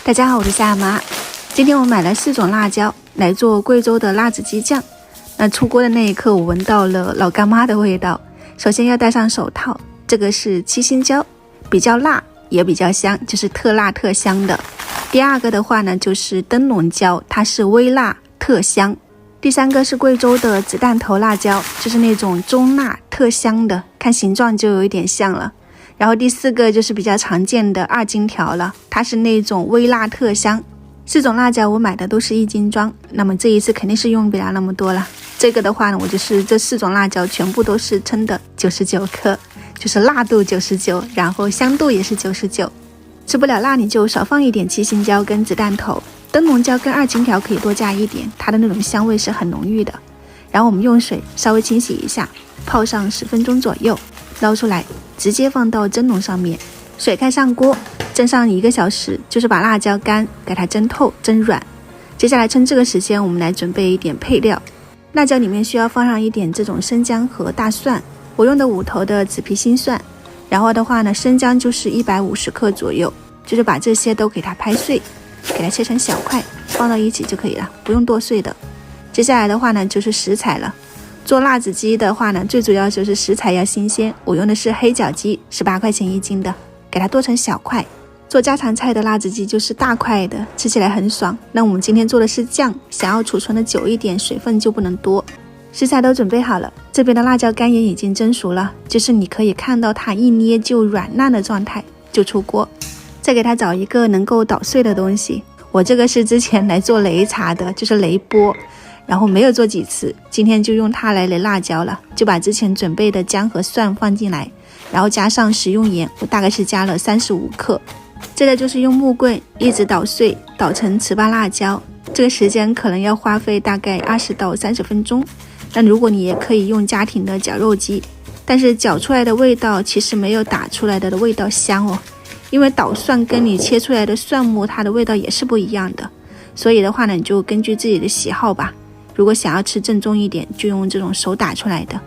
大家好，我是夏妈。今天我买了4种辣椒来做贵州的辣子鸡酱。那出锅的那一刻，我闻到了老干妈的味道。首先要戴上手套，这个是七星椒，比较辣也比较香，就是特辣特香的。第二个的话呢，就是灯笼椒，它是微辣特香。第三个是贵州的子弹头辣椒，就是那种中辣特香的，看形状就有一点像了。然后第4个就是比较常见的2荆条了，它是那种微辣特香。4种辣椒我买的都是1斤装，那么这一次肯定是用不了那么多了。这个的话呢，我就是这4种辣椒全部都是称的99克，就是辣度99，然后香度也是99。吃不了辣你就少放一点七星椒跟子弹头，灯笼椒跟2荆条可以多加一点，它的那种香味是很浓郁的。然后我们用水稍微清洗一下，泡上10分钟左右，捞出来直接放到蒸笼上面，水开上锅，蒸上1个小时，就是把辣椒干给它蒸透蒸软。接下来趁这个时间我们来准备一点配料。辣椒里面需要放上一点这种生姜和大蒜，我用的5头的紫皮星蒜。然后的话呢，生姜就是150克左右，就是把这些都给它拍碎，给它切成小块放到一起就可以了，不用剁碎的。接下来的话呢，就是食材了。做辣子鸡的话呢，最主要就是食材要新鲜，我用的是黑脚鸡，18块钱1斤的，给它剁成小块。做家常菜的辣子鸡就是大块的，吃起来很爽。那我们今天做的是酱，想要储存的久一点，水分就不能多。食材都准备好了，这边的辣椒干也已经蒸熟了，就是你可以看到它一捏就软烂的状态，就出锅。再给它找一个能够捣碎的东西，我这个是之前来做擂茶的，就是擂钵，然后没有做几次，今天就用它来擂辣椒了。就把之前准备的姜和蒜放进来，然后加上食用盐，我大概是加了35克。这个就是用木棍一直捣碎，捣成糍粑辣椒，这个时间可能要花费大概20到30分钟。那如果你也可以用家庭的绞肉机，但是绞出来的味道其实没有打出来的味道香哦，因为捣蒜跟你切出来的蒜末它的味道也是不一样的。所以的话呢，你就根据自己的喜好吧，如果想要吃正宗一点，就用这种手打出来的；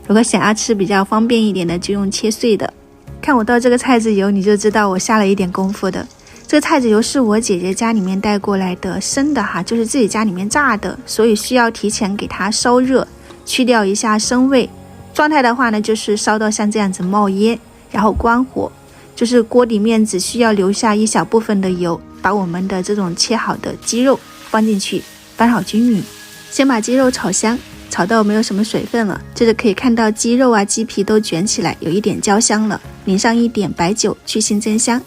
如果想要吃比较方便一点的，就用切碎的。看我倒这个菜籽油，你就知道我下了一点功夫的。这个菜籽油是我姐姐家里面带过来的生的哈，就是自己家里面榨的，所以需要提前给它烧热，去掉一下生味。状态的话呢，就是烧到像这样子冒烟，然后关火，就是锅里面只需要留下一小部分的油，把我们的这种切好的鸡肉放进去，翻好均匀。先把鸡肉炒香，炒到没有什么水分了，这就可以看到鸡肉啊鸡皮都卷起来，有一点焦香了，淋上一点白酒去腥增香，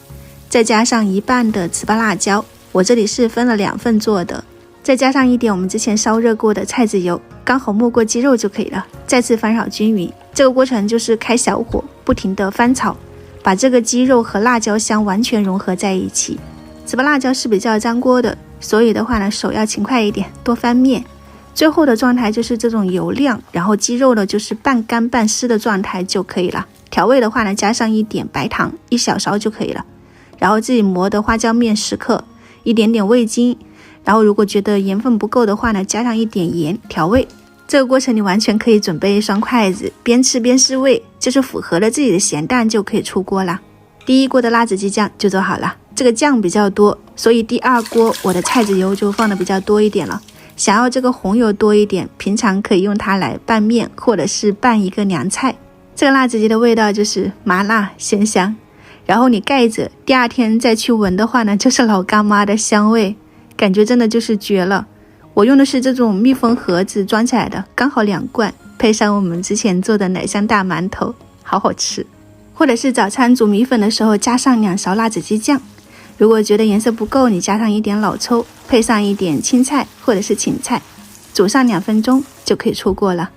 再加上1半的糍粑辣椒，我这里是分了2份做的，再加上一点我们之前烧热过的菜籽油，刚好没过鸡肉就可以了，再次翻炒均匀。这个过程就是开小火不停的翻炒，把这个鸡肉和辣椒香完全融合在一起。糍粑辣椒是比较粘锅的，所以的话呢，手要勤快一点，多翻面。最后的状态就是这种油亮，然后鸡肉呢就是半干半湿的状态就可以了。调味的话呢，加上一点白糖1小勺就可以了，然后自己磨的花椒面10克，一点点味精，然后如果觉得盐分不够的话呢，加上一点盐调味。这个过程你完全可以准备一双筷子，边吃边试味，就是符合了自己的咸淡就可以出锅了。第1锅的辣子鸡酱就做好了，这个酱比较多，所以第2锅我的菜籽油就放的比较多一点了。想要这个红油多一点，平常可以用它来拌面或者是拌一个凉菜。这个辣子鸡的味道就是麻辣鲜香，然后你盖着第2天再去闻的话呢，就是老干妈的香味，感觉真的就是绝了。我用的是这种密封盒子装起来的，刚好2罐，配上我们之前做的奶香大馒头，好好吃。或者是早餐煮米粉的时候加上2勺辣子鸡酱，如果觉得颜色不够，你加上一点老抽，配上一点青菜或者是芹菜，煮上2分钟就可以出锅了。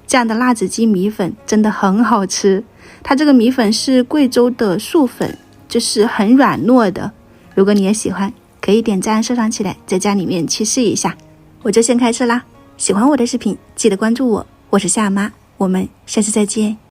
这样的辣子鸡米粉真的很好吃，它这个米粉是贵州的素粉，就是很软糯的。如果你也喜欢，可以点赞收藏起来，在家里面去试一下。我就先开吃啦。喜欢我的视频记得关注我，我是夏妈，我们下次再见。